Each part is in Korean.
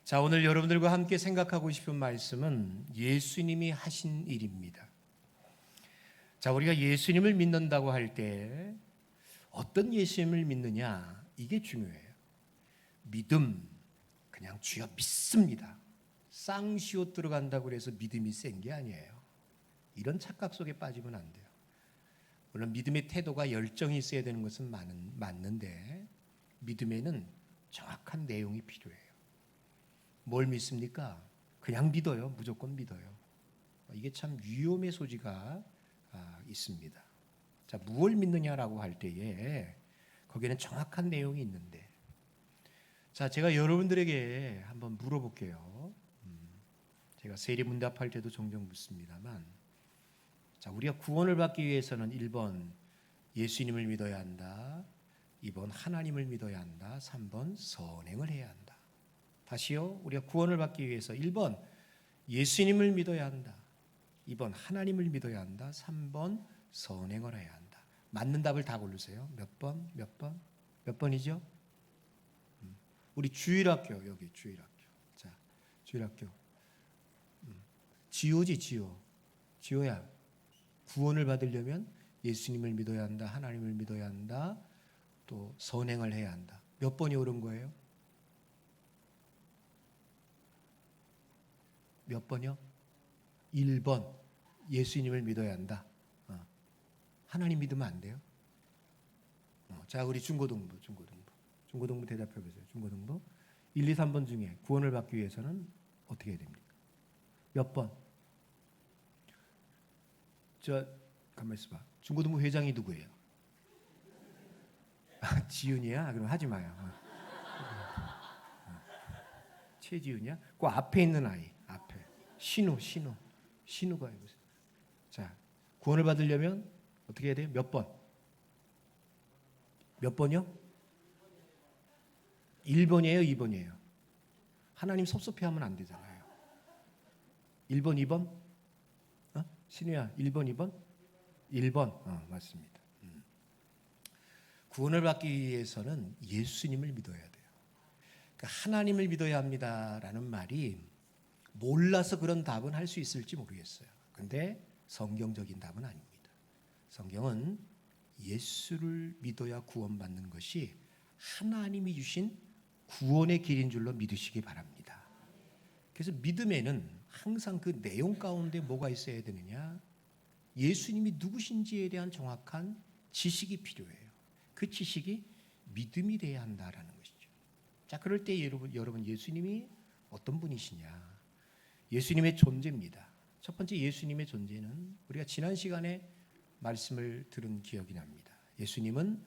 자, 오늘 여러분들과 함께 생각하고 싶은 말씀은 예수님이 하신 일입니다. 자, 우리가 예수님을 믿는다고 할 때 어떤 예수님을 믿느냐, 이게 중요해요. 믿음, 그냥 주여 믿습니다. 쌍시옷 들어간다고 해서 믿음이 센 게 아니에요. 이런 착각 속에 빠지면 안 돼요. 물론 믿음의 태도가 열정이 있어야 되는 것은 맞는데 믿음에는 정확한 내용이 필요해요. 뭘 믿습니까? 그냥 믿어요. 무조건 믿어요. 이게 참 위험의 소지가 있습니다. 자, 무엇을 믿느냐라고 할 때에 거기에는 정확한 내용이 있는데, 자, 제가 여러분들에게 한번 물어볼게요. 제가 세리문답할 때도 종종 묻습니다만, 자, 우리가 구원을 받기 위해서는 1번 예수님을 믿어야 한다, 2번 하나님을 믿어야 한다, 3번 선행을 해야 한다. 다시요, 우리가 구원을 받기 위해서 1번 예수님을 믿어야 한다, 2번 하나님을 믿어야 한다, 3번 선행을 해야 한다. 맞는 답을 다 고르세요. 몇 번? 몇 번? 몇 번이죠? 우리 주일학교, 여기 주일학교. 자, 주일학교. 지호지, 지호. 지호야, 구원을 받으려면 예수님을 믿어야 한다, 하나님을 믿어야 한다, 또 선행을 해야 한다. 몇 번이 옳은 거예요? 몇 번이요? 1번. 예수님을 믿어야 한다. 하나님 믿으면 안 돼요? 자, 우리 중고등부 대답해 보세요. 중고등부 1, 2, 3번 중에 구원을 받기 위해서는 어떻게 해야 됩니까? 몇 번? 가만히 있어봐. 중고등부 회장이 누구예요? 지윤이야? 그럼 하지 마요. 최지윤이야? 그 앞에 있는 아이, 앞에 신우가 해보세요. 자, 구원을 받으려면 어떻게 해야 돼요? 몇 번? 몇 번이요? 1번이에요? 2번이에요? 하나님 섭섭해하면 안 되잖아요. 1번, 2번? 신우야, 1번, 2번? 1번. 맞습니다. 구원을 받기 위해서는 예수님을 믿어야 돼요. 그러니까 하나님을 믿어야 합니다라는 말이 몰라서 그런 답은 할 수 있을지 모르겠어요. 근데 성경적인 답은 아닙니다. 성경은 예수를 믿어야 구원받는 것이 하나님이 주신 구원의 길인 줄로 믿으시기 바랍니다. 그래서 믿음에는 항상 그 내용 가운데 뭐가 있어야 되느냐? 예수님이 누구신지에 대한 정확한 지식이 필요해요. 그 지식이 믿음이 돼야 한다라는 것이죠. 자, 그럴 때 여러분 예수님이 어떤 분이시냐? 예수님의 존재입니다. 첫 번째 예수님의 존재는 우리가 지난 시간에 말씀을 들은 기억이 납니다. 예수님은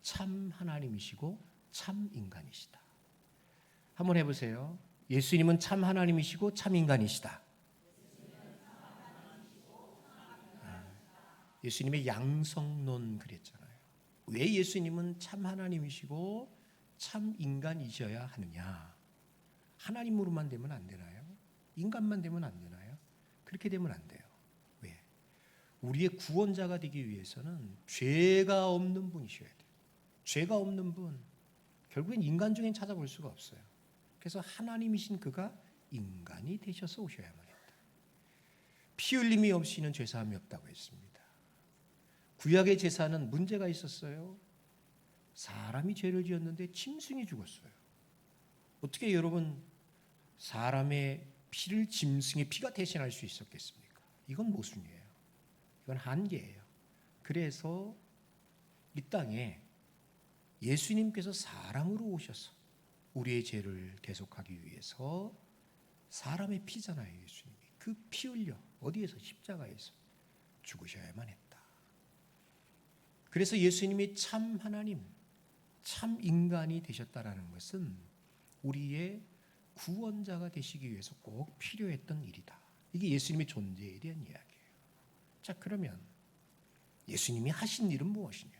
참 하나님이시고 참 인간이시다. 한번 해보세요. 예수님은 참 하나님이시고 참 인간이시다. 예수님의 양성론 그랬잖아요. 왜 예수님은 참 하나님이시고 참 인간이셔야 하느냐? 하나님으로만 되면 안 되나요? 인간만 되면 안 되나요? 그렇게 되면 안 돼요. 왜? 우리의 구원자가 되기 위해서는 죄가 없는 분이셔야 돼요. 죄가 없는 분, 결국엔 인간 중엔 찾아볼 수가 없어요. 그래서 하나님이신 그가 인간이 되셔서 오셔야만 했다. 피 흘림이 없이는 죄사함이 없다고 했습니다. 구약의 제사는 문제가 있었어요. 사람이 죄를 지었는데 짐승이 죽었어요. 어떻게 여러분 사람의 피를 짐승의 피가 대신할 수 있었겠습니까? 이건 모순이에요. 이건 한계예요. 그래서 이 땅에 예수님께서 사람으로 오셔서 우리의 죄를 대속하기 위해서 사람의 피잖아요. 예수님이 그 피 흘려 어디에서? 십자가에서 죽으셔야만 했다. 그래서 예수님이 참 하나님, 참 인간이 되셨다라는 것은 우리의 구원자가 되시기 위해서 꼭 필요했던 일이다. 이게 예수님의 존재에 대한 이야기예요. 자, 그러면 예수님이 하신 일은 무엇이냐?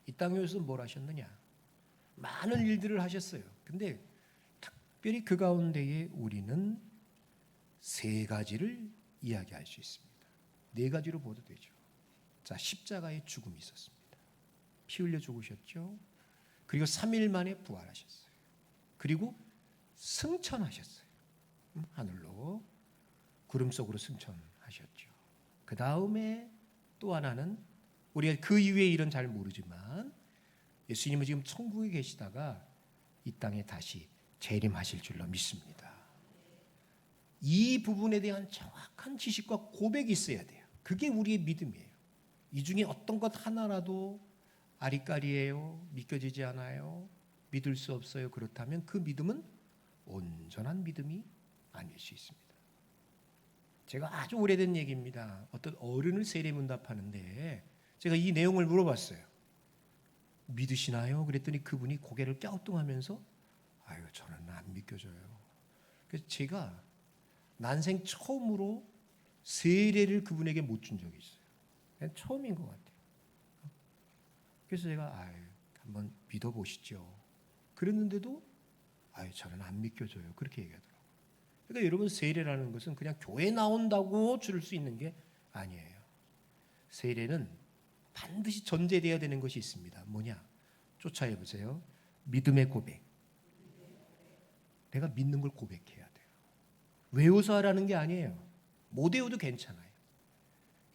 이 땅에서 뭘 하셨느냐? 많은 일들을 하셨어요. 근데 특별히 그 가운데에 우리는 세 가지를 이야기할 수 있습니다. 네 가지로 보도 되죠. 자, 십자가의 죽음이 있었습니다. 피 흘려 죽으셨죠. 그리고 3일 만에 부활하셨어요. 그리고 승천하셨어요. 하늘로 구름 속으로 승천하셨죠. 그 다음에 또 하나는 우리가 그 이후의 일은 잘 모르지만 예수님은 지금 천국에 계시다가 이 땅에 다시 재림하실 줄로 믿습니다. 이 부분에 대한 정확한 지식과 고백이 있어야 돼요. 그게 우리의 믿음이에요. 이 중에 어떤 것 하나라도 아리까리예요, 믿겨지지 않아요, 믿을 수 없어요, 그렇다면 그 믿음은 온전한 믿음이 아닐 수 있습니다. 제가 아주 오래된 얘기입니다. 어떤 어른을 세례문답하는데 제가 이 내용을 물어봤어요. 믿으시나요? 그랬더니 그분이 고개를 갸우뚱하면서 아유, 저는 안 믿겨져요. 그래서 제가 난생 처음으로 세례를 그분에게 못 준 적이 있어요. 처음인 것 같아요. 그래서 제가 아유, 한번 믿어보시죠. 그랬는데도 아유, 저는 안 믿겨져요. 그렇게 얘기하더라고요. 그러니까 여러분, 세례라는 것은 그냥 교회 나온다고 줄 수 있는 게 아니에요. 세례는 반드시 전제되어야 되는 것이 있습니다. 뭐냐? 쫓아해 보세요. 믿음의 고백. 내가 믿는 걸 고백해야 돼요. 외워서 하라는 게 아니에요. 못 외워도 괜찮아요.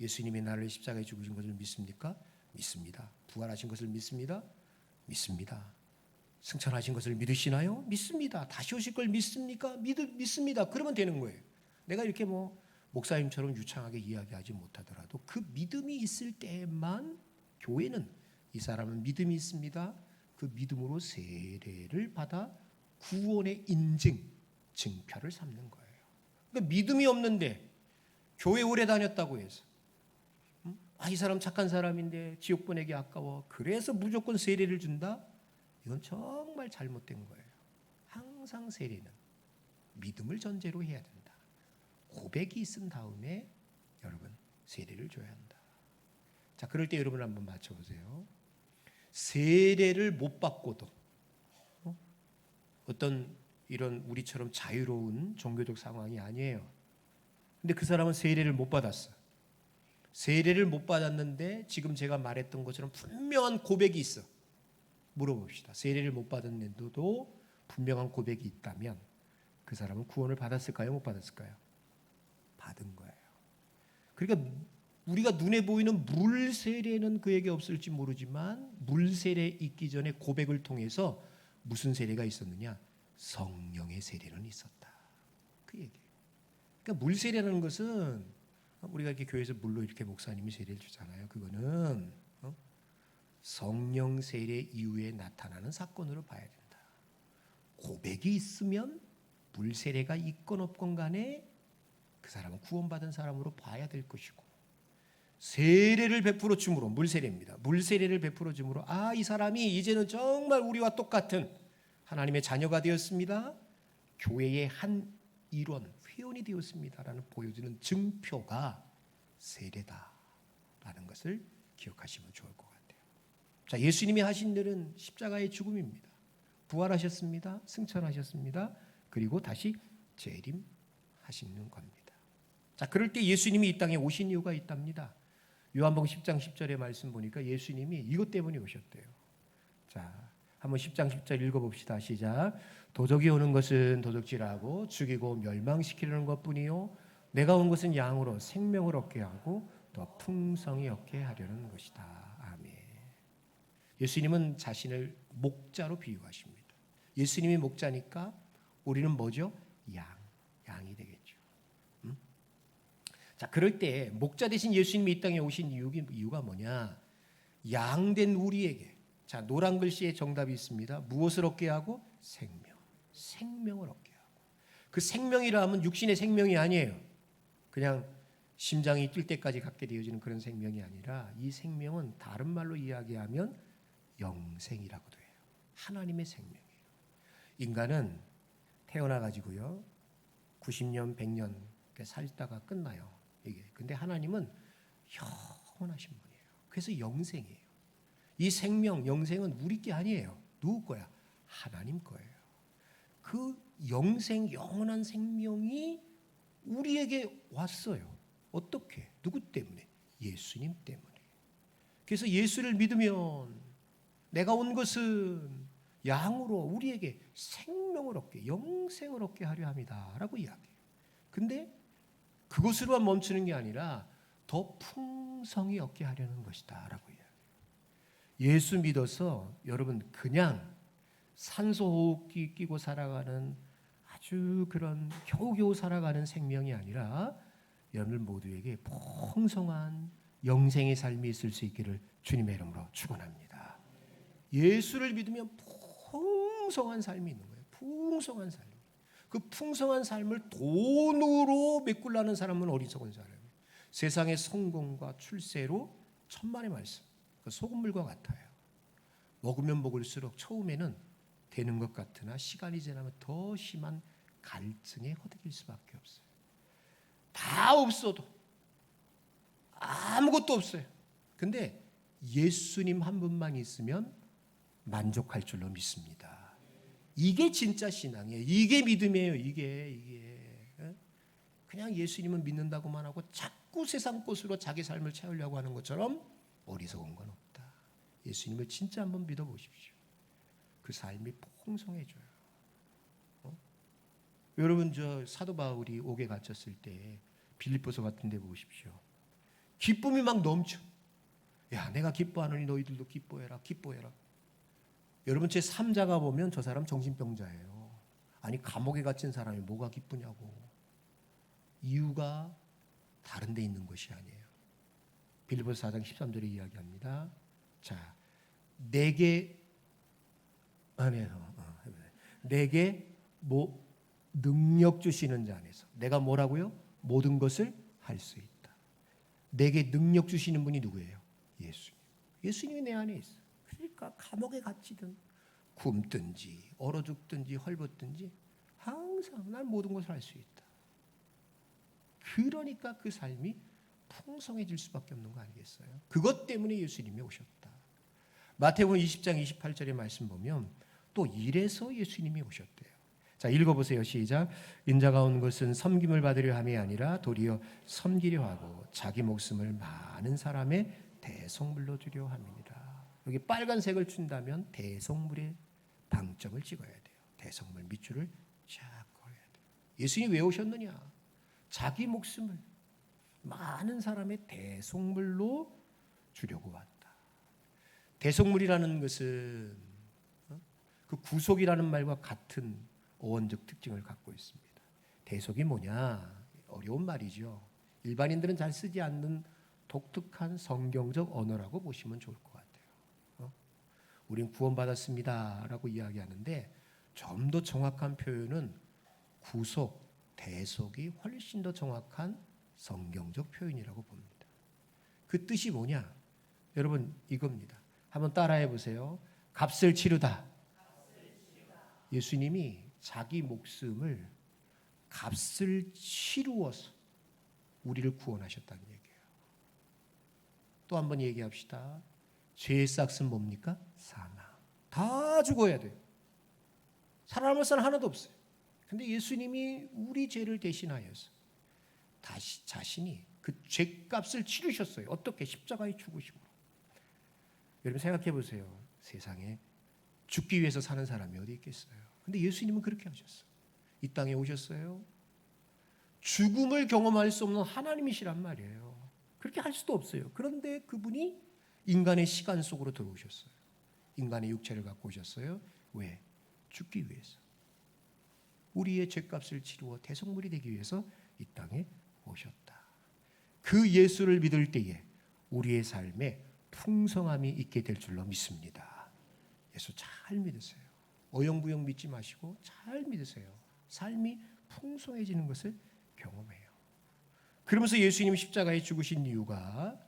예수님이 나를 십자가에 죽으신 것을 믿습니까? 믿습니다. 부활하신 것을 믿습니다. 믿습니다. 승천하신 것을 믿으시나요? 믿습니다. 다시 오실 걸 믿습니까? 믿습니다. 그러면 되는 거예요. 내가 이렇게 목사님처럼 유창하게 이야기하지 못하더라도 그 믿음이 있을 때만 교회는 이 사람은 믿음이 있습니다. 그 믿음으로 세례를 받아 구원의 인증, 증표를 삼는 거예요. 그러니까 믿음이 없는데 교회 오래 다녔다고 해서 이 사람 착한 사람인데 지옥 보내기 아까워, 그래서 무조건 세례를 준다? 이건 정말 잘못된 거예요. 항상 세례는 믿음을 전제로 해야 된다. 고백이 있은 다음에 여러분 세례를 줘야 한다. 자, 그럴 때 여러분 한번 맞춰보세요. 세례를 못 받고도 어떤 이런 우리처럼 자유로운 종교적 상황이 아니에요. 근데 그 사람은 세례를 못 받았어. 세례를 못 받았는데 지금 제가 말했던 것처럼 분명한 고백이 있어. 물어봅시다. 세례를 못 받았는데도 분명한 고백이 있다면 그 사람은 구원을 받았을까요? 못 받았을까요? 받은 거예요. 그러니까 우리가 눈에 보이는 물 세례는 그에게 없을지 모르지만 물 세례 있기 전에 고백을 통해서 무슨 세례가 있었느냐? 성령의 세례는 있었다. 그 얘기예요. 그러니까 물 세례라는 것은 우리가 이렇게 교회에서 물로 이렇게 목사님이 세례를 주잖아요. 그거는 성령 세례 이후에 나타나는 사건으로 봐야 된다. 고백이 있으면 물 세례가 있건 없건 간에 그 사람은 구원받은 사람으로 봐야 될 것이고, 세례를 베풀어 줌으로, 물 세례입니다. 물 세례를 베풀어 줌으로 이 사람이 이제는 정말 우리와 똑같은 하나님의 자녀가 되었습니다. 교회의 한 일원, 회원이 되었습니다라는 보여주는 증표가 세례다라는 것을 기억하시면 좋을 것 같아요. 자, 예수님이 하신 일은 십자가의 죽음입니다. 부활하셨습니다. 승천하셨습니다. 그리고 다시 재림하시는 겁니다. 자, 그럴 때 예수님이 이 땅에 오신 이유가 있답니다. 요한복음 10장 10절의 말씀 보니까 예수님이 이것 때문에 오셨대요. 자, 한번 10장 10절 읽어봅시다. 시작. 도적이 오는 것은 도둑질하고 죽이고 멸망시키려는 것뿐이요 내가 온 것은 양으로 생명을 얻게 하고 또 풍성히 얻게 하려는 것이다. 아멘. 예수님은 자신을 목자로 비유하십니다. 예수님이 목자니까 우리는 뭐죠? 양이 되겠죠. 자, 그럴 때 목자 대신 예수님이 이 땅에 오신 이유가 뭐냐? 양된 우리에게, 자, 노란 글씨에 정답이 있습니다. 무엇을 얻게 하고? 생명을 얻게 하고. 그 생명이라 하면 육신의 생명이 아니에요. 그냥 심장이 뛸 때까지 갖게 되어지는 그런 생명이 아니라 이 생명은 다른 말로 이야기하면 영생이라고도 해요. 하나님의 생명이에요. 인간은 태어나가지고요 90년, 100년 살다가 끝나요. 이게. 근데 하나님은 영원하신 분이에요. 그래서 영생이에요. 이 생명, 영생은 우리 게 아니에요. 누구 거야? 하나님 거예요. 그 영생, 영원한 생명이 우리에게 왔어요. 어떻게? 누구 때문에? 예수님 때문에. 그래서 예수를 믿으면 내가 온 것은 양으로 우리에게 생명을 얻게, 영생을 얻게 하려 함이다라고 이야기해요. 근데 그것으로만 멈추는 게 아니라 더 풍성히 얻게 하려는 것이다라고 이야기해요. 예수 믿어서 여러분 그냥 산소호흡기 끼고 살아가는 아주 그런 겨우겨우 살아가는 생명이 아니라 여러분 모두에게 풍성한 영생의 삶이 있을 수 있기를 주님의 이름으로 축원합니다. 예수를 믿으면 풍성한 삶이 있는 거예요. 풍성한 삶. 그 풍성한 삶을 돈으로 메꾸려는 사람은 어리석은 사람이에요. 세상의 성공과 출세로 천만의 말씀. 그 소금물과 같아요. 먹으면 먹을수록 처음에는 되는 것 같으나 시간이 지나면 더 심한 갈증에 허덕일 수밖에 없어요. 다 없어도 아무것도 없어요. 근데 예수님 한 분만 있으면 만족할 줄로 믿습니다. 이게 진짜 신앙이에요. 이게 믿음이에요. 이게 그냥 예수님을 믿는다고만 하고 자꾸 세상 것으로 자기 삶을 채우려고 하는 것처럼 어리석은 건 없다. 예수님을 진짜 한번 믿어보십시오. 그 삶이 풍성해져요. 여러분 저 사도 바울이 옥에 갇혔을 때 빌립보서 같은 데 보십시오. 기쁨이 막 넘쳐. 야, 내가 기뻐하노니 너희들도 기뻐해라. 기뻐해라. 여러분 제 3자가 보면 저 사람 정신병자예요. 아니 감옥에 갇힌 사람이 뭐가 기쁘냐고. 이유가 다른 데 있는 것이 아니에요. 빌립보서 4장 13절에 이야기합니다. 자, 내게 뭐 능력 주시는 자 안에서 내가 뭐라고요? 모든 것을 할 수 있다. 내게 능력 주시는 분이 누구예요? 예수님. 예수님이 내 안에 있어. 그러니까 감옥에 갇히든 굶든지 얼어 죽든지 헐벗든지 항상 난 모든 것을 할 수 있다. 그러니까 그 삶이 풍성해질 수밖에 없는 거 아니겠어요? 그것 때문에 예수님이 오셨다. 마태복음 20장 28절의 말씀 보면 또 이래서 예수님이 오셨대요. 자, 읽어보세요. 시작. 인자가 온 것은 섬김을 받으려 함이 아니라 도리어 섬기려 하고 자기 목숨을 많은 사람의 대속물로 주려 함이니라. 여기 빨간색을 춘다면 대속물의 방점을 찍어야 돼요. 대속물 밑줄을 쫙 그어야 돼요. 예수님이 왜 오셨느냐? 자기 목숨을 많은 사람의 대속물로 주려고 왔다. 대속물이라는 것은 그 구속이라는 말과 같은 어원적 특징을 갖고 있습니다. 대속이 뭐냐? 어려운 말이죠. 일반인들은 잘 쓰지 않는 독특한 성경적 언어라고 보시면 좋을 것 같아요. 우린 구원받았습니다라고 이야기하는데 좀 더 정확한 표현은 구속, 대속이 훨씬 더 정확한 성경적 표현이라고 봅니다. 그 뜻이 뭐냐? 여러분 이겁니다. 한번 따라해 보세요. 값을 치르다. 예수님이 자기 목숨을 값을 치루어서 우리를 구원하셨다는 얘기예요. 또 한번 얘기합시다. 죄의 싹은 뭡니까? 사망. 다 죽어야 돼요. 살아남을 사람 하나도 없어요. 근데 예수님이 우리 죄를 대신하여서 다시 자신이 그 죄값을 치르셨어요. 어떻게? 십자가에 죽으심으로. 여러분 생각해 보세요. 세상에 죽기 위해서 사는 사람이 어디 있겠어요? 근데 예수님은 그렇게 하셨어요. 이 땅에 오셨어요. 죽음을 경험할 수 없는 하나님이시란 말이에요. 그렇게 할 수도 없어요. 그런데 그분이 인간의 시간 속으로 들어오셨어요. 인간의 육체를 갖고 오셨어요. 왜? 죽기 위해서. 우리의 죄값을 치루어 대속물이 되기 위해서 이 땅에 오셨다. 그 예수를 믿을 때에 우리의 삶에 풍성함이 있게 될 줄로 믿습니다. 예수 잘 믿으세요. 어영부영 믿지 마시고 잘 믿으세요. 삶이 풍성해지는 것을 경험해요. 그러면서 예수님이 십자가에 죽으신 이유가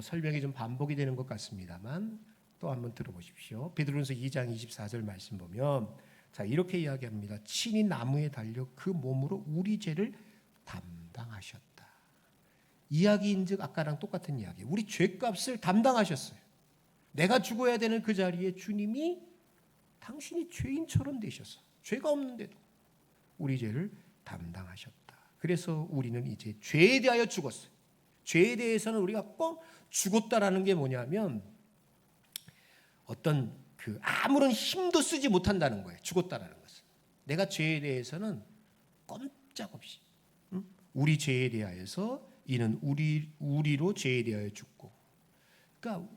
설명이 좀 반복이 되는 것 같습니다만 또 한번 들어보십시오. 베드로전서 2장 24절 말씀 보면 자 이렇게 이야기합니다. 친히 나무에 달려 그 몸으로 우리 죄를 담당하셨다. 이야기인즉 아까랑 똑같은 이야기. 우리 죄값을 담당하셨어요. 내가 죽어야 되는 그 자리에 주님이 당신이 죄인처럼 되셔서 죄가 없는데도 우리 죄를 담당하셨다. 그래서 우리는 이제 죄에 대하여 죽었어요. 죄에 대해서는 우리가 꼭 죽었다라는 게 뭐냐면 어떤 아무런 힘도 쓰지 못한다는 거예요. 죽었다라는 것은. 내가 죄에 대해서는 꼼짝없이 우리 죄에 대하여서 이는 우리로 죄에 대하여 죽고, 그러니까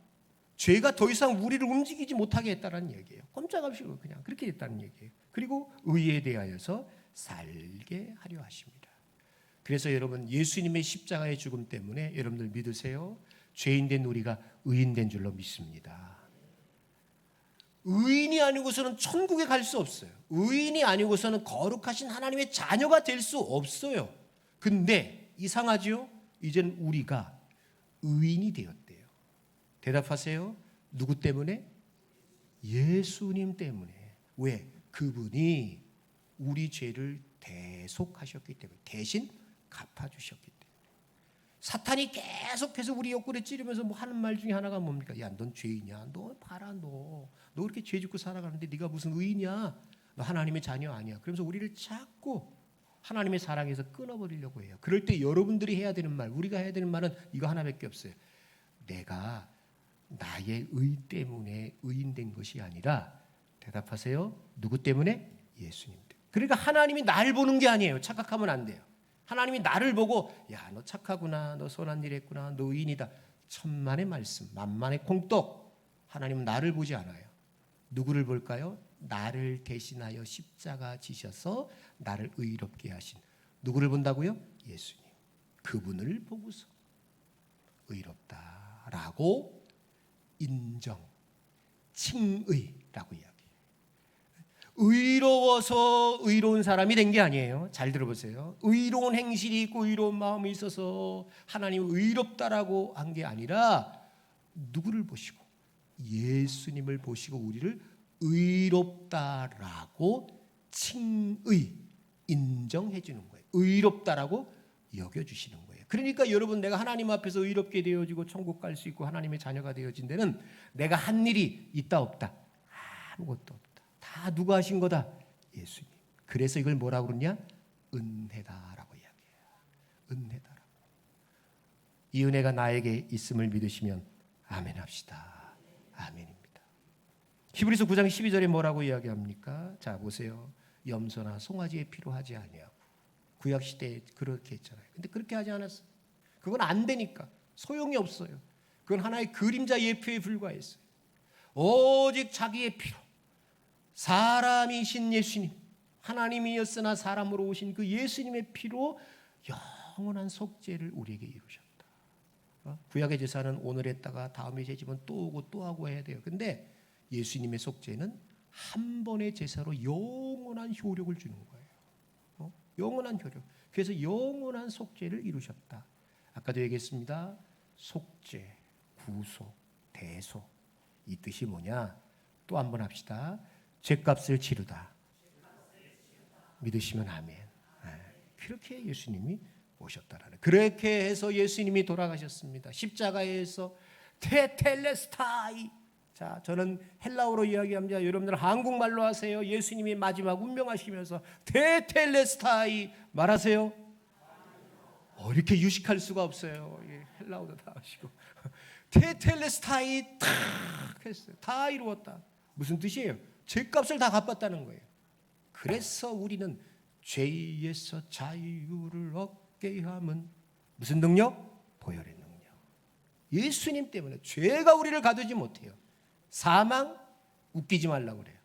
죄가 더 이상 우리를 움직이지 못하게 했다는 얘기예요. 꼼짝없이 그냥 그렇게 됐다는 얘기예요. 그리고 의에 대하여서 살게 하려 하십니다. 그래서 여러분, 예수님의 십자가의 죽음 때문에 여러분들 믿으세요? 죄인된 우리가 의인된 줄로 믿습니다. 의인이 아니고서는 천국에 갈 수 없어요. 의인이 아니고서는 거룩하신 하나님의 자녀가 될 수 없어요. 근데 이상하지요? 이젠 우리가 의인이 되었대요. 대답하세요. 누구 때문에? 예수님 때문에. 왜? 그분이 우리 죄를 대속하셨기 때문에, 대신 갚아주셨기 때문에. 사탄이 계속해서 우리 옆구리에 찌르면서 뭐 하는 말 중에 하나가 뭡니까? 야, 넌 죄인이야. 너 봐라, 너 그렇게 죄 짓고 살아가는데 네가 무슨 의인이야? 너 하나님의 자녀 아니야. 그러면서 우리를 자꾸 하나님의 사랑에서 끊어버리려고 해요. 그럴 때 여러분들이 해야 되는 말, 우리가 해야 되는 말은 이거 하나밖에 없어요. 내가 나의 의 때문에 의인된 것이 아니라, 대답하세요. 누구 때문에? 예수님 때문에. 그러니까 하나님이 나를 보는 게 아니에요. 착각하면 안 돼요. 하나님이 나를 보고, 야, 너 착하구나, 너 선한 일 했구나, 너 의인이다. 천만의 말씀, 만만의 콩떡. 하나님은 나를 보지 않아요. 누구를 볼까요? 나를 대신하여 십자가 지셔서 나를 의롭게 하신, 누구를 본다고요? 예수님. 그분을 보고서 의롭다라고 인정, 칭의라고 이야기해요. 의로워서 의로운 사람이 된 게 아니에요. 잘 들어보세요. 의로운 행실이 있고 의로운 마음이 있어서 하나님 의롭다라고 한 게 아니라, 누구를 보시고? 예수님을 보시고 우리를 의롭다라고 칭의, 인정해 주는 거예요. 의롭다라고 여겨주시는 거예요. 그러니까 여러분, 내가 하나님 앞에서 의롭게 되어지고 천국 갈 수 있고 하나님의 자녀가 되어진 데는 내가 한 일이 있다 없다? 아무것도 없다. 다 누가 하신 거다? 예수님. 그래서 이걸 뭐라고 그러냐? 은혜다라고 이야기해요. 은혜다라고. 이 은혜가 나에게 있음을 믿으시면 아멘 합시다. 아멘입니다. 히브리서 9장 12절에 뭐라고 이야기합니까? 자, 보세요. 염소나 송아지의 피로 하지 아니하고. 구약 시대에 그렇게 했잖아요. 근데 그렇게 하지 않았어요. 그건 안 되니까. 소용이 없어요. 그건 하나의 그림자 예표에 불과했어요. 오직 자기의 피로, 사람이신 예수님, 하나님이었으나 사람으로 오신 그 예수님의 피로 영원한 속죄를 우리에게 이루셨다. 구약의 제사는 오늘 했다가 다음에 제지면 또 오고 또 하고 해야 돼요. 근데 예수님의 속죄는 한 번의 제사로 영원한 효력을 주는 거예요. 영원한 효력. 그래서 영원한 속죄를 이루셨다. 아까도 얘기했습니다. 속죄, 구속, 대속. 이 뜻이 뭐냐? 또 한 번 합시다. 죄값을 치르다. 믿으시면 아멘. 그렇게 예수님이 오셨다라는. 그렇게 해서 예수님이 돌아가셨습니다. 십자가에서 테텔레스타이. 자, 저는 헬라어로 이야기합니다. 여러분들 한국말로 하세요. 예수님이 마지막 운명하시면서 테텔레스타이 말하세요. 이렇게 유식할 수가 없어요. 헬라어도 다 하시고. 테텔레스타이 탁 했어요. 다 이루었다. 무슨 뜻이에요? 죄값을 다 갚았다는 거예요. 그래서 우리는 죄에서 자유를 얻게 함은 무슨 능력? 보혈의 능력. 예수님 때문에 죄가 우리를 가두지 못해요. 사망 웃기지 말라고 그래요.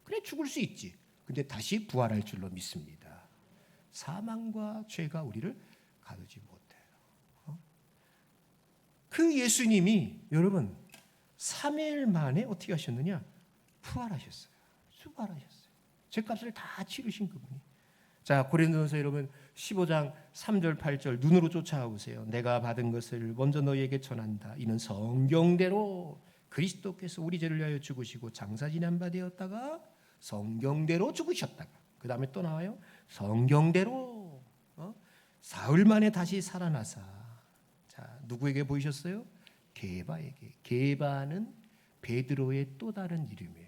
그래, 죽을 수 있지. 근데 다시 부활할 줄로 믿습니다. 사망과 죄가 우리를 가두지 못해요. 그 예수님이 여러분 3일 만에 어떻게 하셨느냐? 부활하셨어요. 부활하셨어요. 죄값을 다 치르신 그분이. 자, 고린도전서 여러분 15장 3절 8절 눈으로 쫓아가 보세요. 내가 받은 것을 먼저 너희에게 전한다. 이는 성경대로 그리스도께서 우리 죄를 위하여 죽으시고 장사 지난 바 되었다가 성경대로 죽으셨다가, 그 다음에 또 나와요. 성경대로 사흘 만에 다시 살아나사. 자, 누구에게 보이셨어요? 게바에게. 게바는 베드로의 또 다른 이름이에요.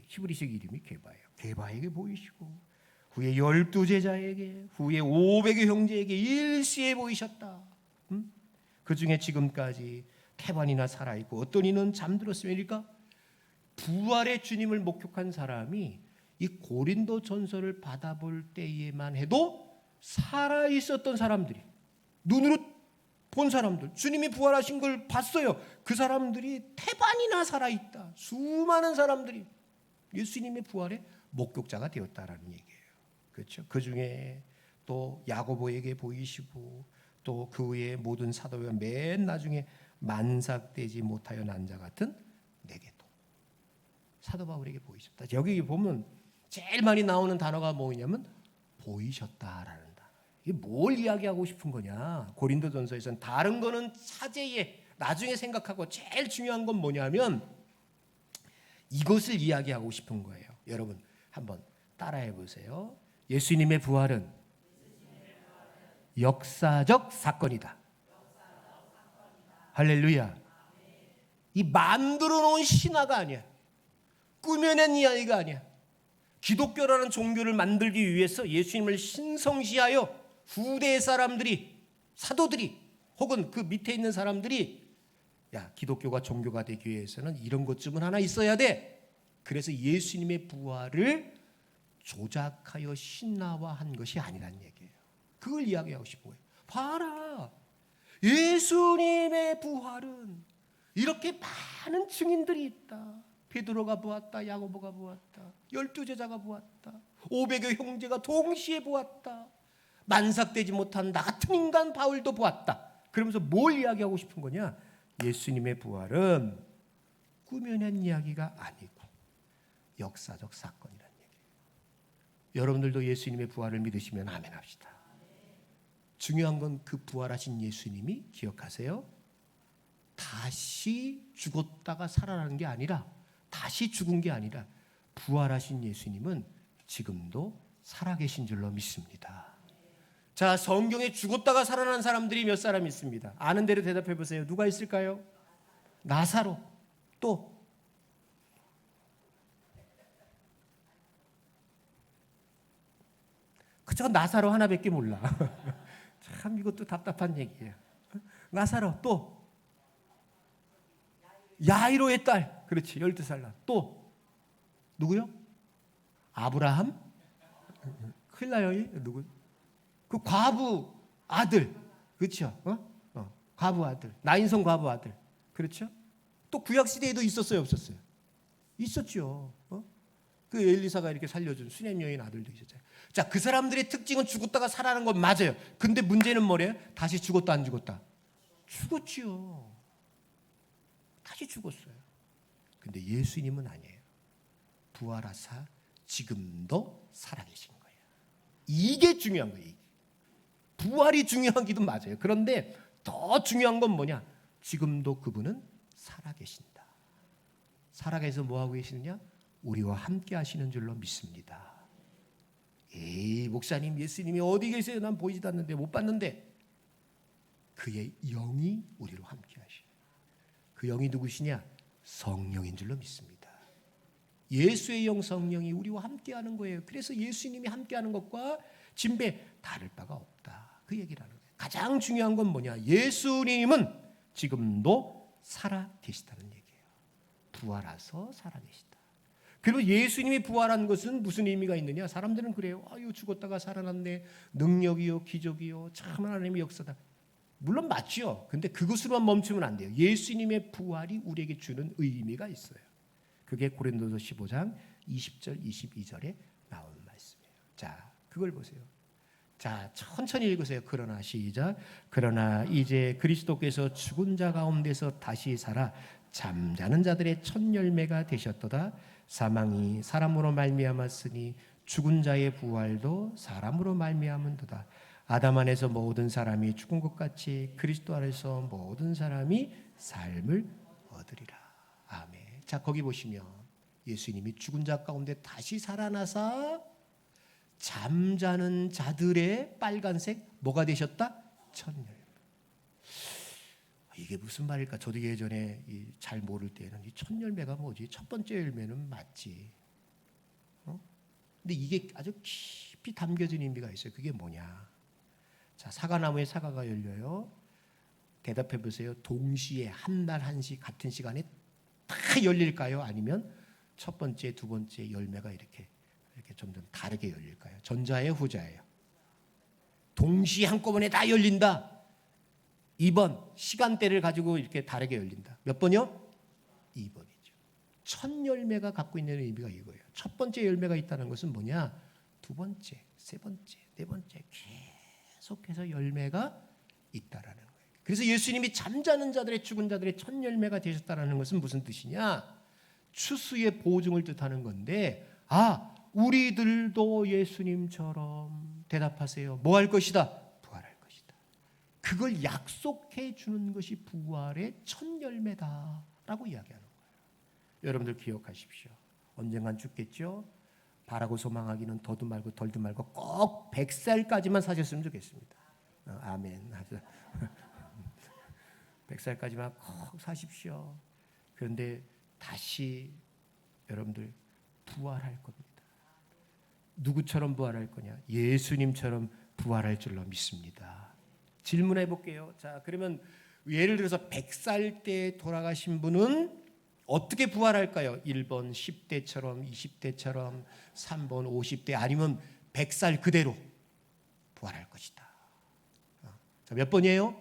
히브리식 이름이 게바예요. 게바에게 보이시고, 후에 12제자에게, 후에 500의 형제에게 일시에 보이셨다. 그 중에 지금까지 태반이나 살아있고 어떤 이는 잠들었으면일까? 부활의 주님을 목격한 사람이 이 고린도 전서를 받아볼 때에만 해도 살아 있었던 사람들이, 눈으로 본 사람들, 주님이 부활하신 걸 봤어요. 그 사람들이 태반이나 살아있다. 수많은 사람들이 예수님의 부활의 목격자가 되었다라는 얘기예요. 그렇죠? 그 중에 또 야고보에게 보이시고 또 그 외의 모든 사도가 맨 나중에 만삭되지 못하여 난 자 같은 내게도 사도 바울에게 보이셨다. 여기 보면 제일 많이 나오는 단어가 뭐냐면 보이셨다라는 단어. 이게 뭘 이야기하고 싶은 거냐? 고린도전서에서는 다른 거는 차제에 나중에 생각하고 제일 중요한 건 뭐냐면 이것을 이야기하고 싶은 거예요. 여러분 한번 따라해 보세요. 예수님의 부활은 역사적 사건이다. 할렐루야. 이 만들어 놓은 신화가 아니야. 꾸며낸 이야기가 아니야. 기독교라는 종교를 만들기 위해서 예수님을 신성시하여 후대의 사람들이, 사도들이 혹은 그 밑에 있는 사람들이 야, 기독교가 종교가 되기 위해서는 이런 것쯤은 하나 있어야 돼. 그래서 예수님의 부활을 조작하여 신화화한 것이 아니란 얘기예요. 그걸 이야기하고 싶은 거예요. 봐라. 예수님의 부활은 이렇게 많은 증인들이 있다. 베드로가 보았다. 야고보가 보았다. 12제자가 보았다. 500여 형제가 동시에 보았다. 만삭되지 못한 나 같은 인간 바울도 보았다. 그러면서 뭘 이야기하고 싶은 거냐? 예수님의 부활은 꾸며낸 이야기가 아니고 역사적 사건이라는 얘기예요. 여러분들도 예수님의 부활을 믿으시면 아멘 합시다. 중요한 건 그 부활하신 예수님이 기억하세요. 다시 죽었다가 살아나는 게 아니라 다시 죽은 게 아니라 부활하신 예수님은 지금도 살아계신 줄로 믿습니다. 자, 성경에 죽었다가 살아난 사람들이 몇 사람 있습니다. 아는 대로 대답해 보세요. 누가 있을까요? 나사로. 또 그저 나사로 하나밖에 몰라. 참 이것도 답답한 얘기예요. 나사로. 또 야이로의 딸. 그렇지. 12살 날. 또 누구요? 아브라함? 큰일 나요. 누구? 그 과부 아들. 그렇죠? 과부 아들. 나인성 과부 아들. 그렇죠? 또 구약 시대에도 있었어요, 없었어요? 있었죠. 그 엘리사가 이렇게 살려준 수냄 여인 아들도 있었잖아요. 자, 그 사람들의 특징은 죽었다가 살아나는 건 맞아요. 근데 문제는 뭐래요? 다시 죽었다 안 죽었다? 죽었지요. 다시 죽었어요. 근데 예수님은 아니에요. 부활하사 지금도 살아계신 거예요. 이게 중요한 거예요. 부활이 중요하기도 맞아요. 그런데 더 중요한 건 뭐냐? 지금도 그분은 살아계신다. 살아계셔서 뭐하고 계시느냐? 우리와 함께 하시는 줄로 믿습니다. 에이, 목사님, 예수님이 어디 계세요? 난 보이지도 않는데, 못 봤는데. 그의 영이 우리로 함께 하시요. 그 영이 누구시냐? 성령인 줄로 믿습니다. 예수의 영 성령이 우리와 함께하는 거예요. 그래서 예수님이 함께하는 것과 진배 다를 바가 없다. 그 얘기를 하는 거예요. 가장 중요한 건 뭐냐? 예수님은 지금도 살아 계시다는 얘기예요. 부활하서 살아 계시다. 그리고 예수님이 부활한 것은 무슨 의미가 있느냐? 사람들은 그래요. 아유, 죽었다가 살아났네. 능력이요, 기적이요. 참 하나님의 역사다. 물론 맞죠. 근데 그것으로만 멈추면 안 돼요. 예수님의 부활이 우리에게 주는 의미가 있어요. 그게 고린도서 15장 20절 22절에 나온 말씀이에요. 자, 그걸 보세요. 자, 천천히 읽으세요. 그러나 시작. 그러나 이제 그리스도께서 죽은 자 가운데서 다시 살아 잠자는 자들의 첫 열매가 되셨도다. 사망이 사람으로 말미암았으니 죽은 자의 부활도 사람으로 말미암은도다. 아담 안에서 모든 사람이 죽은 것 같이 그리스도 안에서 모든 사람이 삶을 얻으리라. 아멘. 자, 거기 보시면 예수님이 죽은 자 가운데 다시 살아나사 잠자는 자들의 빨간색 뭐가 되셨다? 첫 열매. 이게 무슨 말일까? 저도 예전에 잘 모를 때는 이 첫 열매가 뭐지? 첫 번째 열매는 맞지. 근데 이게 아주 깊이 담겨진 의미가 있어요. 그게 뭐냐? 자, 사과나무에 사과가 열려요. 대답해 보세요. 동시에 한 날 한시 같은 시간에 다 열릴까요? 아니면 첫 번째, 두 번째 열매가 이렇게 점점 다르게 열릴까요? 전자예요, 후자예요? 동시에 한꺼번에 다 열린다. 2번 시간대를 가지고 이렇게 다르게 열린다. 몇 번이요? 2번이죠. 첫 열매가 갖고 있는 의미가 이거예요. 첫 번째 열매가 있다는 것은 뭐냐? 두 번째, 세 번째, 네 번째 계속해서 열매가 있다라는 거예요. 그래서 예수님이 잠자는 자들의 죽은 자들의 첫 열매가 되셨다라는 것은 무슨 뜻이냐? 추수의 보증을 뜻하는 건데, 우리들도 예수님처럼 대답하세요. 뭐 할 것이다? 부활할 것이다. 그걸 약속해 주는 것이 부활의 첫 열매다라고 이야기하는 거예요. 여러분들 기억하십시오. 언젠간 죽겠죠? 바라고 소망하기는 더도 말고 덜도 말고 꼭 100살까지만 사셨으면 좋겠습니다. 아멘. 100살까지만 꼭 사십시오. 그런데 다시 여러분들 부활할 겁니다. 누구처럼 부활할 거냐? 예수님처럼 부활할 줄로 믿습니다. 질문해 볼게요. 자, 그러면 예를 들어서 100살 때 돌아가신 분은 어떻게 부활할까요? 1번 10대처럼, 20대처럼, 3번 50대, 아니면 100살 그대로 부활할 것이다. 자, 몇 번이에요?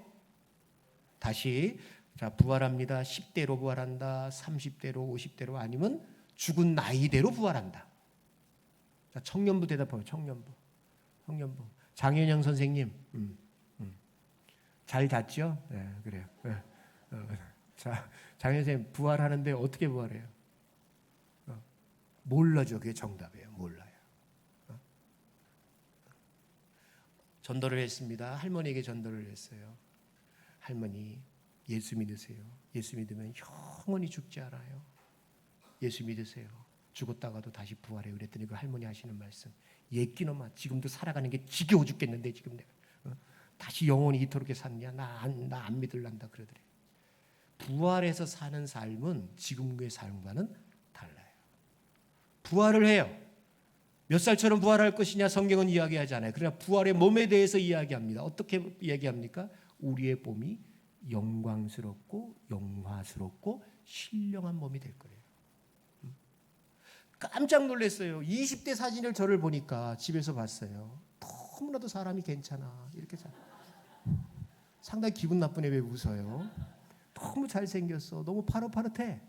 다시, 자, 부활합니다. 10대로 부활한다, 30대로, 50대로, 아니면 죽은 나이대로 부활한다. 자, 청년부 대답해요. 청년부. 장현영 선생님, 잘 잤죠? 네, 그래요. 자, 장현영 선생님 부활하는데 어떻게 부활해요? 몰라죠. 그게 정답이에요. 몰라요. 전도를 했습니다. 할머니에게 전도를 했어요. 할머니, 예수 믿으세요. 예수 믿으면 영원히 죽지 않아요. 예수 믿으세요. 죽었다가도 다시 부활해요. 그랬더니 그 할머니 하시는 말씀, 예끼놈아, 지금도 살아가는 게 지겨워 죽겠는데 지금 내가 다시 영원히 이토록 샀냐? 나 안 믿을란다 그러더래. 부활해서 사는 삶은 지금의 삶과는 달라요. 부활을 해요. 몇 살처럼 부활할 것이냐 성경은 이야기하지 않아요. 그러나 부활의 몸에 대해서 이야기합니다. 어떻게 이야기합니까? 우리의 몸이 영광스럽고 영화스럽고 신령한 몸이 될 거예요. 깜짝 놀랐어요. 20대 사진을 저를 보니까 집에서 봤어요. 너무나도 사람이 괜찮아. 이렇게 상당히 기분 나쁘네. 왜 웃어요? 너무 잘생겼어. 너무 파릇파릇해.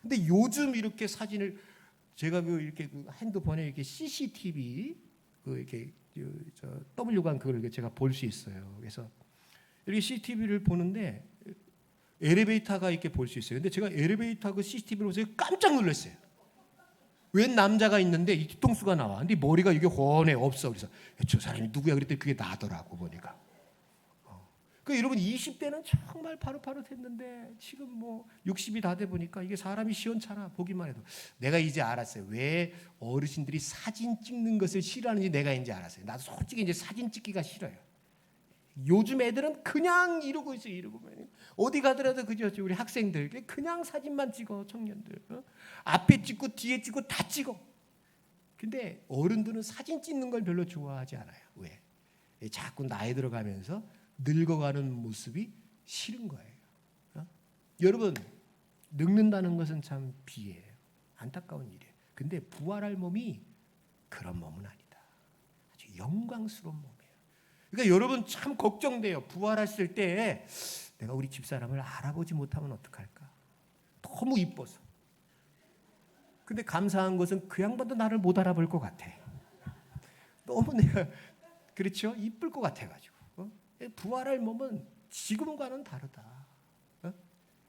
근데 요즘 이렇게 사진을 제가 이렇게 핸드폰에 이렇게 CCTV 이렇게 W관 그걸 제가 볼 수 있어요. 그래서 이렇게 CCTV를 보는데 엘리베이터가 이렇게 볼 수 있어요. 근데 제가 엘리베이터 그 CCTV를 보면서 깜짝 놀랐어요. 웬 남자가 있는데 이 뒤통수가 나와. 근데 머리가 이게 훤해 없어. 그래서 저 사람이 누구야? 그랬더니 그게 나더라고 보니까. 그 여러분 20대는 정말 파릇파릇했는데 지금 뭐 60이 다 돼 보니까 이게 사람이 시원찮아. 보기만 해도. 내가 이제 알았어요. 왜 어르신들이 사진 찍는 것을 싫어하는지 내가 이제 알았어요. 나도 솔직히 이제 사진 찍기가 싫어요. 요즘 애들은 그냥 이러고 있어요. 이러고 어디 가더라도 그죠? 우리 학생들 그냥 사진만 찍어. 청년들 앞에 찍고 뒤에 찍고 다 찍어. 근데 어른들은 사진 찍는 걸 별로 좋아하지 않아요. 왜? 자꾸 나이 들어가면서 늙어가는 모습이 싫은 거예요. 여러분, 늙는다는 것은 참 비예요. 안타까운 일이에요. 근데 부활할 몸이 그런 몸은 아니다. 아주 영광스러운 몸이에요. 그러니까 여러분 참 걱정돼요. 부활했을 때 내가 우리 집사람을 알아보지 못하면 어떡할까? 너무 이뻐서. 근데 감사한 것은 그 양반도 나를 못 알아볼 것 같아. 너무 내가 그렇죠? 이쁠 것 같아가지고. 부활할 몸은 지금과는 다르다.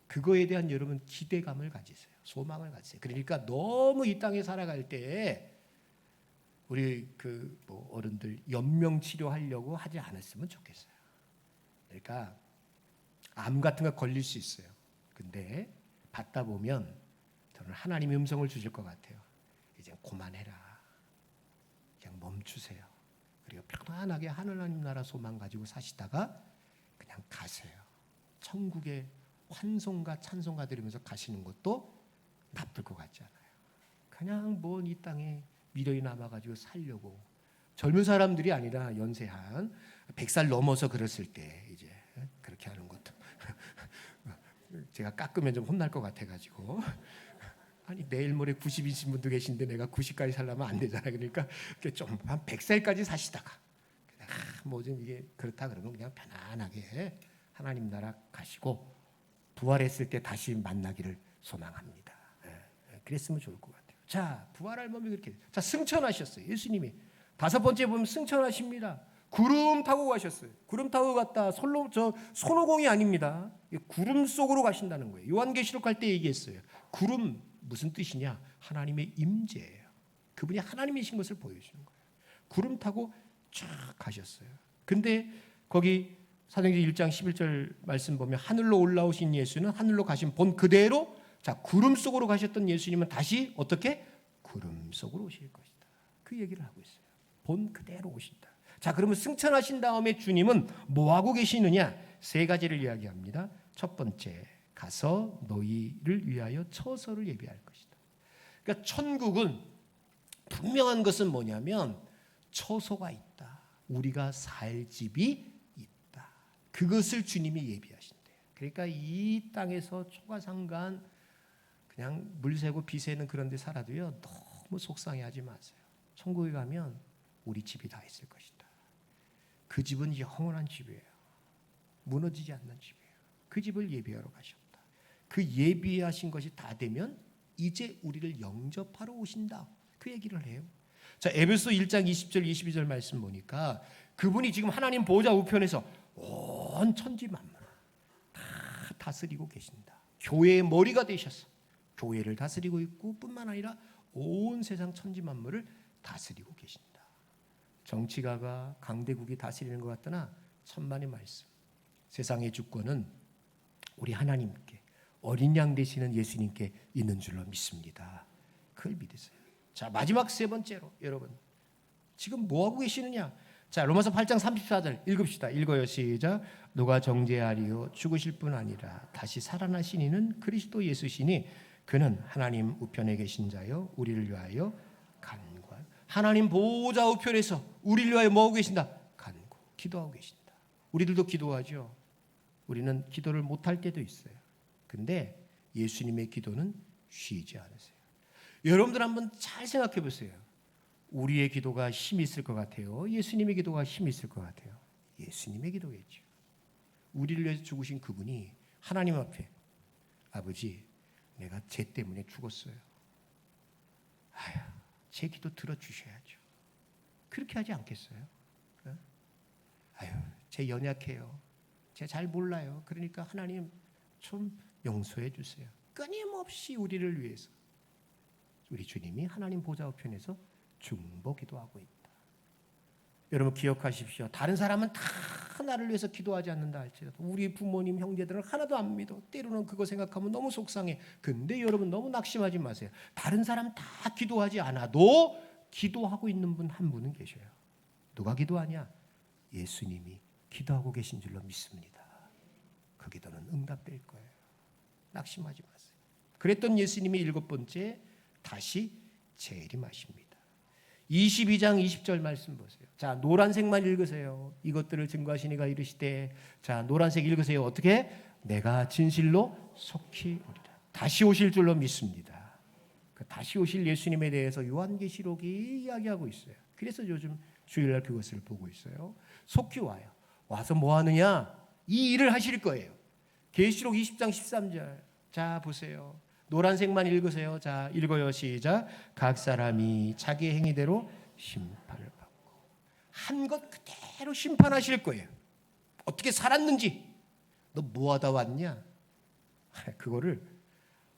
그거에 대한 여러분 기대감을 가지세요. 소망을 가지세요. 그러니까 너무 이 땅에 살아갈 때 우리 어른들 연명 치료하려고 하지 않았으면 좋겠어요. 그러니까 암 같은 거 걸릴 수 있어요. 근데 받다 보면 저는 하나님의 음성을 주실 것 같아요. 이제 그만해라. 그냥 멈추세요. 그리고 편안하게 하나님 나라 소망 가지고 사시다가 그냥 가세요. 천국에 환송과 찬송가 들으면서 가시는 것도 나쁠 것 같지 않아요. 그냥 뭔 이 땅에 미련이 남아가지고 살려고 젊은 사람들이 아니라 연세한 100살 넘어서 그랬을 때 이제 그렇게 하는 것도 제가 깎으면 좀 혼날 것 같아가지고 아니 내일 모레 90이신 분도 계신데 내가 90까지 살려면 안 되잖아. 그러니까 좀 한 100살까지 사시다가 뭐 좀 이게 그렇다 그러면 그냥 편안하게 하나님 나라 가시고 부활했을 때 다시 만나기를 소망합니다. 그랬으면 좋을 것 같아요. 자, 부활할 몸이 그렇게. 자, 승천하셨어요. 예수님이 5번째 보면 승천하십니다. 구름 타고 가셨어요. 구름 타고 갔다 손오공이 아닙니다. 구름 속으로 가신다는 거예요. 요한계시록 할 때 얘기했어요. 구름 무슨 뜻이냐? 하나님의 임재예요. 그분이 하나님이신 것을 보여주는 거예요. 구름 타고 쫙 가셨어요. 근데 거기 사도행전 1장 11절 말씀 보면 하늘로 올라오신 예수는 하늘로 가신 본 그대로 자 구름 속으로 가셨던 예수님은 다시 어떻게? 구름 속으로 오실 것이다. 그 얘기를 하고 있어요. 본 그대로 오신다. 자 그러면 승천하신 다음에 주님은 뭐하고 계시느냐? 3가지를 이야기합니다. 첫 번째, 가서 너희를 위하여 처소를 예비할 것이다. 그러니까 천국은 분명한 것은 뭐냐면 처소가 있다. 우리가 살 집이 있다. 그것을 주님이 예비하신대요. 그러니까 이 땅에서 초가상간 그냥 물 새고 비 새는 그런 데 살아도요. 너무 속상해하지 마세요. 천국에 가면 우리 집이 다 있을 것이다. 그 집은 영원한 집이에요. 무너지지 않는 집이에요. 그 집을 예비하러 가셨다. 그 예비하신 것이 다 되면 이제 우리를 영접하러 오신다. 그 얘기를 해요. 자, 에베소 1장 20절 22절 말씀 보니까 그분이 지금 하나님 보좌 우편에서 온 천지 만물을 다 다스리고 계신다. 교회의 머리가 되셨어. 교회를 다스리고 있고 뿐만 아니라 온 세상 천지 만물을 다스리고 계신다. 정치가가 강대국이 다스리는 것 같더나 천만의 말씀. 세상의 주권은 우리 하나님께 어린 양 되시는 예수님께 있는 줄로 믿습니다. 그걸 믿으세요. 자 마지막 3번째로 여러분 지금 뭐하고 계시느냐? 자 로마서 8장 34절 읽읍시다. 읽어요. 시작. 누가 정죄하리요 죽으실 뿐 아니라 다시 살아나신 이는 그리스도 예수시니 그는 하나님 우편에 계신 자요 우리를 위하여 간구. 하나님 보좌 우편에서 우리를 위하여 뭐하고 계신다? 간구. 기도하고 계신다. 우리들도 기도하죠. 우리는 기도를 못할 때도 있어요. 근데 예수님의 기도는 쉬지 않으세요. 여러분들 한번 잘 생각해 보세요. 우리의 기도가 힘이 있을 것 같아요? 예수님의 기도가 힘이 있을 것 같아요? 예수님의 기도겠죠. 우리를 위해서 죽으신 그분이 하나님 앞에 아버지 내가 죄 때문에 죽었어요. 아휴 제 기도 들어주셔야죠. 그렇게 하지 않겠어요? 아휴 제 연약해요. 제 잘 몰라요. 그러니까 하나님 좀 용서해 주세요. 끊임없이 우리를 위해서 우리 주님이 하나님 보좌 우편에서 중보 기도하고 있다. 여러분 기억하십시오. 다른 사람은 다 나를 위해서 기도하지 않는다 할지라도 우리 부모님 형제들은 하나도 안 믿어. 때로는 그거 생각하면 너무 속상해. 근데 여러분 너무 낙심하지 마세요. 다른 사람 다 기도하지 않아도 기도하고 있는 분 한 분은 계셔요. 누가 기도하냐? 예수님이 기도하고 계신 줄로 믿습니다. 그 기도는 응답될 거예요. 낙심하지 마세요. 그랬던 예수님이 7번째 다시 재림하십니다. 22장 20절 말씀 보세요. 자, 노란색만 읽으세요. 이것들을 증거하시니가 이르시되 자, 노란색 읽으세요. 어떻게? 내가 진실로 속히 오리라. 다시 오실 줄로 믿습니다. 그 다시 오실 예수님에 대해서 요한계시록이 이야기하고 있어요. 그래서 요즘 주일날 그것을 보고 있어요. 속히 와요. 와서 뭐 하느냐? 이 일을 하실 거예요. 계시록 20장 13절. 자, 보세요. 노란색만 읽으세요. 자, 읽어요. 시작. 각 사람이 자기 행위대로 심판을 받고 한 것 그대로 심판하실 거예요. 어떻게 살았는지 너 뭐하다 왔냐? 그거를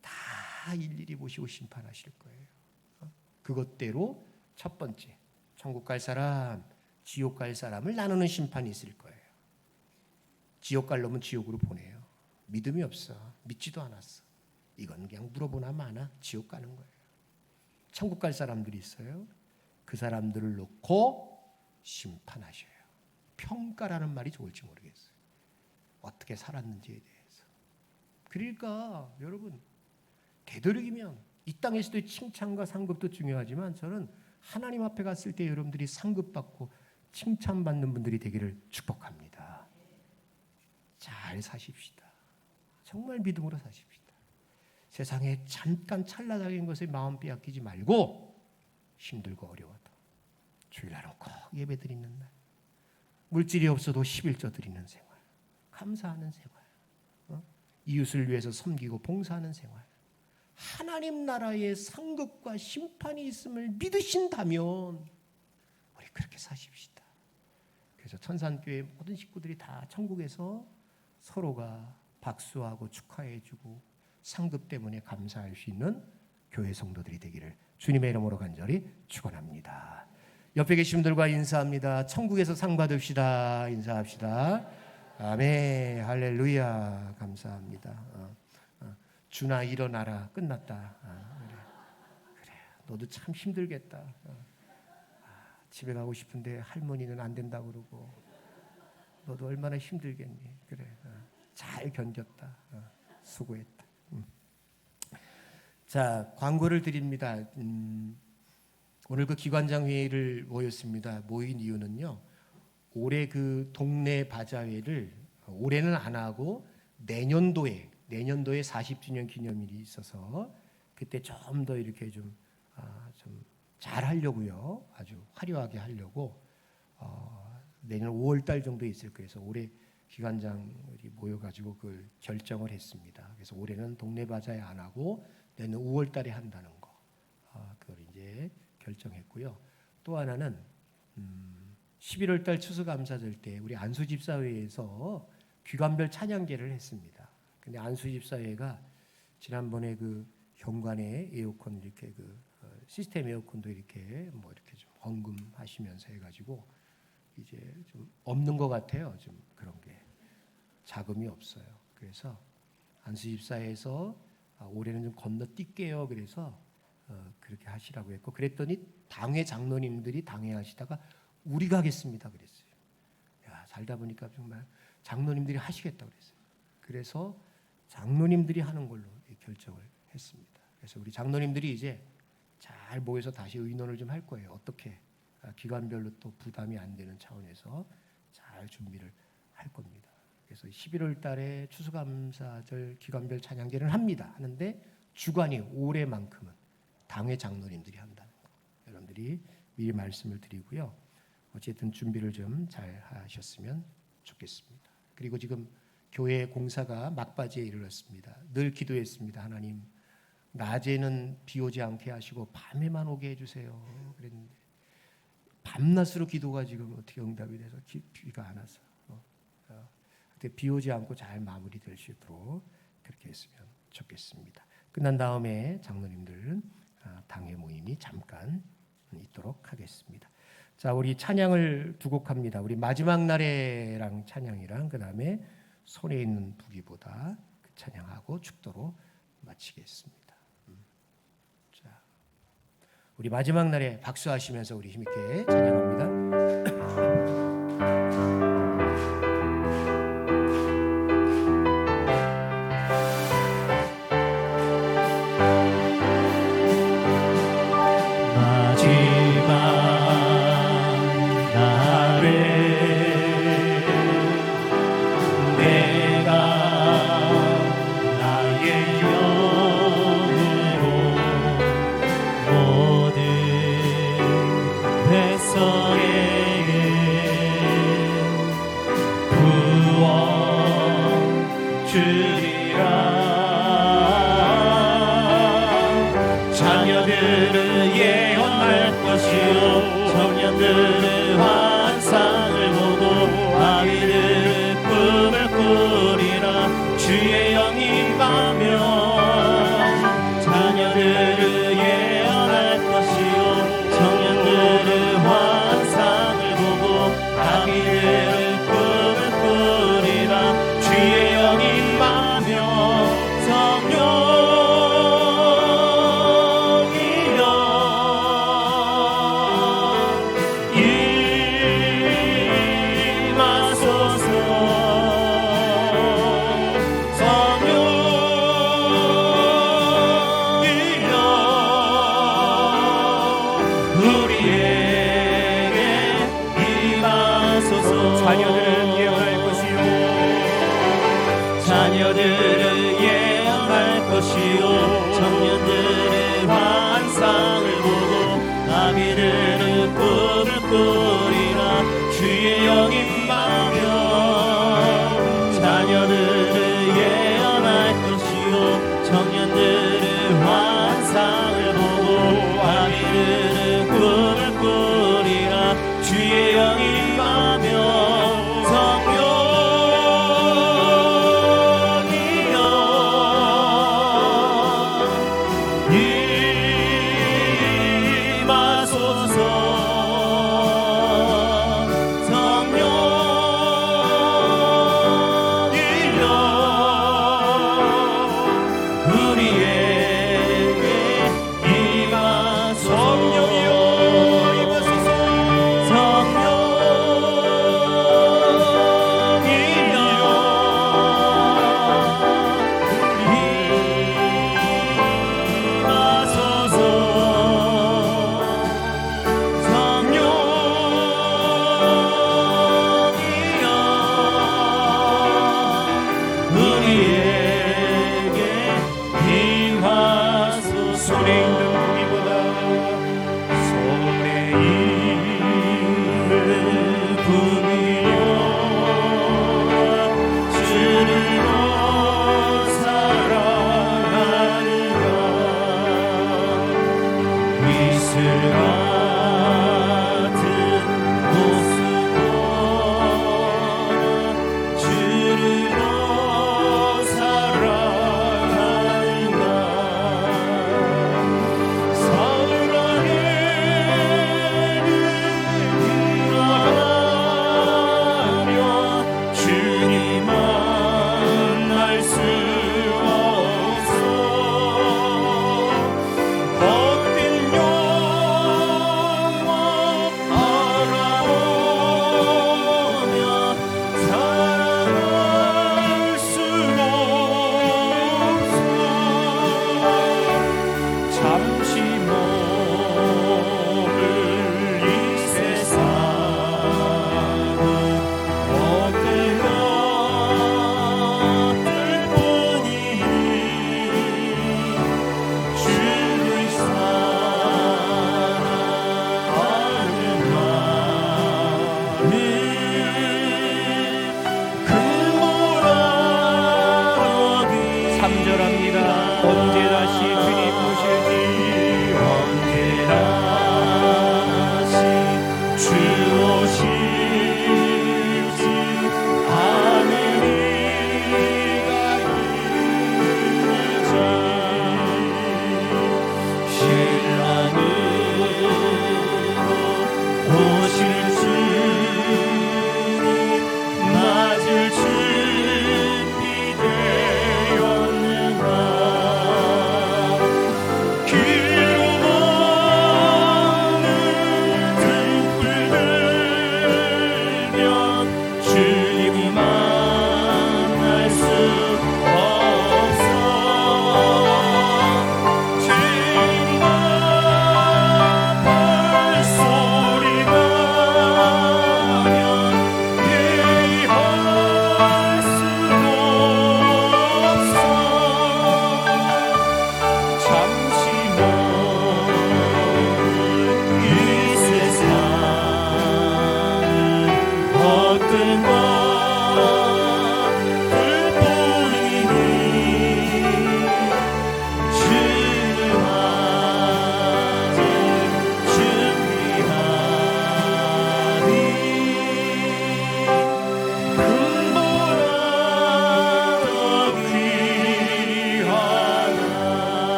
다 일일이 보시고 심판하실 거예요. 그것대로 첫 번째 천국 갈 사람, 지옥 갈 사람을 나누는 심판이 있을 거예요. 지옥 갈 놈은 지옥으로 보내요. 믿음이 없어. 믿지도 않았어. 이건 그냥 물어보나 마나 지옥 가는 거예요. 천국 갈 사람들이 있어요. 그 사람들을 놓고 심판하셔요. 평가라는 말이 좋을지 모르겠어요. 어떻게 살았는지에 대해서. 그러니까 여러분 되도록이면 이 땅에서도 칭찬과 상급도 중요하지만 저는 하나님 앞에 갔을 때 여러분들이 상급받고 칭찬받는 분들이 되기를 축복합니다. 잘 사십시다. 정말 믿음으로 사십시다. 세상에 잠깐 찰나적인 것에 마음 빼앗기지 말고 힘들고 어려워도 주일날은 꼭 예배드리는 날, 물질이 없어도 11조 드리는 생활, 감사하는 생활, 이웃을 위해서 섬기고 봉사하는 생활, 하나님 나라의 상급과 심판이 있음을 믿으신다면 우리 그렇게 사십시다. 그래서 천산교회 모든 식구들이 다 천국에서 서로가 박수하고 축하해주고 상급 때문에 감사할 수 있는 교회 성도들이 되기를 주님의 이름으로 간절히 축원합니다. 옆에 계신 분들과 인사합니다. 천국에서 상 받읍시다. 인사합시다. 아멘. 할렐루야. 감사합니다. 주나 일어나라. 끝났다. 그래. 너도 참 힘들겠다. 집에 가고 싶은데 할머니는 안 된다고 그러고 너도 얼마나 힘들겠니. 그래. 잘 견뎠다. 수고했다. 자, 광고를 드립니다. 오늘 그 기관장 회의를 모였습니다. 모인 이유는요, 올해 그 동네 바자회를 올해는 안 하고 내년도에 40주년 기념일이 있어서 그때 좀 더 이렇게 좀 잘 하려고요. 아주 화려하게 하려고 내년 5월 달 정도에 있을 거예요. 그래서 올해 기관장들이 모여가지고 그걸 결정을 했습니다. 그래서 올해는 동네 바자회 안 하고 내년 5월 달에 한다는 거, 그걸 이제 결정했고요. 또 하나는 11월 달 추수감사절 때 우리 안수집사회에서 귀관별 찬양제를 했습니다. 근데 안수집사회가 지난번에 그 현관에 에어컨 이렇게 그 시스템 에어컨도 이렇게 뭐 이렇게 좀 헌금하시면서 해가지고 이제 좀 없는 것 같아요. 좀 그런 게 자금이 없어요. 그래서 안수집사회에서 올해는 좀 건너뛸게요. 그래서 그렇게 하시라고 했고, 그랬더니 당회 장로님들이 당회 하시다가 우리가 하겠습니다 그랬어요. 야, 살다 보니까 정말 장로님들이 하시겠다 그랬어요. 그래서 장로님들이 하는 걸로 결정을 했습니다. 그래서 우리 장로님들이 이제 잘 모여서 다시 의논을 좀 할 거예요. 어떻게 기관별로 또 부담이 안 되는 차원에서 잘 준비를 할 겁니다. 그래서 11월 달에 추수감사절 기관별 찬양제를 합니다. 하는데 주관이 올해만큼은 당회 장로님들이 한다는 거, 여러분들이 미리 말씀을 드리고요. 어쨌든 준비를 좀 잘 하셨으면 좋겠습니다. 그리고 지금 교회 공사가 막바지에 이르렀습니다. 늘 기도했습니다. 하나님, 낮에는 비 오지 않게 하시고 밤에만 오게 해주세요. 그랬는데 밤낮으로 기도가 지금 어떻게 응답이 돼서 비가 안 와서 그때 비 오지 않고 잘 마무리될 수 있도록 그렇게 했으면 좋겠습니다. 끝난 다음에 장로님들 당회 모임이 잠깐 있도록 하겠습니다. 자, 우리 찬양을 두 곡 합니다. 우리 마지막 날에랑 찬양이랑 그 다음에 손에 있는 부기보다 그 찬양하고 축도로 마치겠습니다. 자, 우리 마지막 날에 박수하시면서 우리 힘있게 찬양합니다. 자녀들을 예언할 것이요 청년들을 환상을 보고 아이들을 꿈을 꾸리라. 주의 영이 임하며 자녀들을 예언할 것이요 청년들을 환상을 보고 아이들을 꿈을 꾸리라. 주의 영이 임하며 성령 자녀들을 예언할 것이요 자녀들을 예언할 것 것이요 청년들의 환상을 보고 아비들은 꿈을 꾸리라 주의 영이 임하며 자녀들을 예언할 것이요 청년들의 환상을 보고 아비들은 꿈을 꾸리라 주의 영이 임하며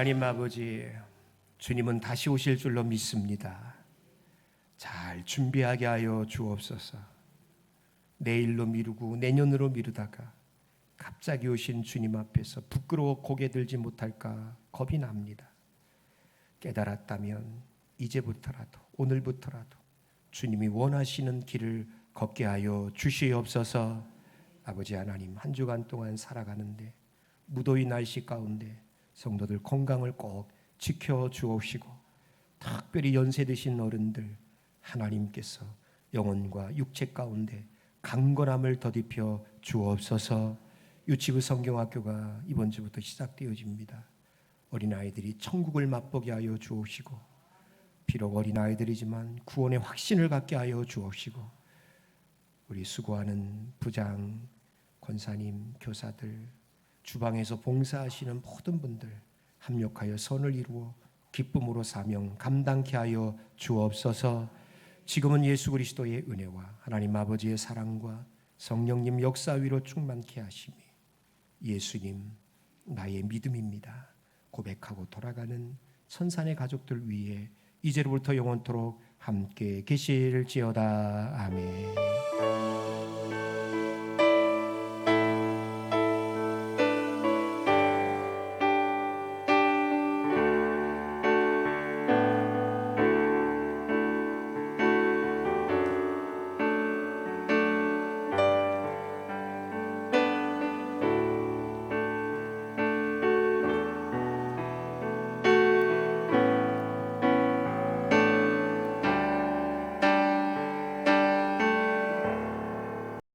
하나님 아버지, 주님은 다시 오실 줄로 믿습니다. 잘 준비하게 하여 주옵소서. 내일로 미루고 내년으로 미루다가 갑자기 오신 주님 앞에서 부끄러워 고개 들지 못할까 겁이 납니다. 깨달았다면 이제부터라도, 오늘부터라도 주님이 원하시는 길을 걷게 하여 주시옵소서. 아버지 하나님, 한 주간 동안 살아가는데 무더위 날씨 가운데 성도들 건강을 꼭 지켜 주옵시고, 특별히 연세 드신 어른들 하나님께서 영혼과 육체 가운데 강건함을 더딥혀 주옵소서. 유치부 성경학교가 이번 주부터 시작되어집니다. 어린아이들이 천국을 맛보게 하여 주옵시고, 비록 어린아이들이지만 구원의 확신을 갖게 하여 주옵시고, 우리 수고하는 부장, 권사님, 교사들, 주방에서 봉사하시는 모든 분들 합력하여 선을 이루어 기쁨으로 사명 감당케 하여 주옵소서. 지금은 예수 그리스도의 은혜와 하나님 아버지의 사랑과 성령님 역사 위로 충만케 하심이 예수님 나의 믿음입니다 고백하고 돌아가는 천산의 가족들 위에 이제로부터 영원토록 함께 계실지어다. 아멘.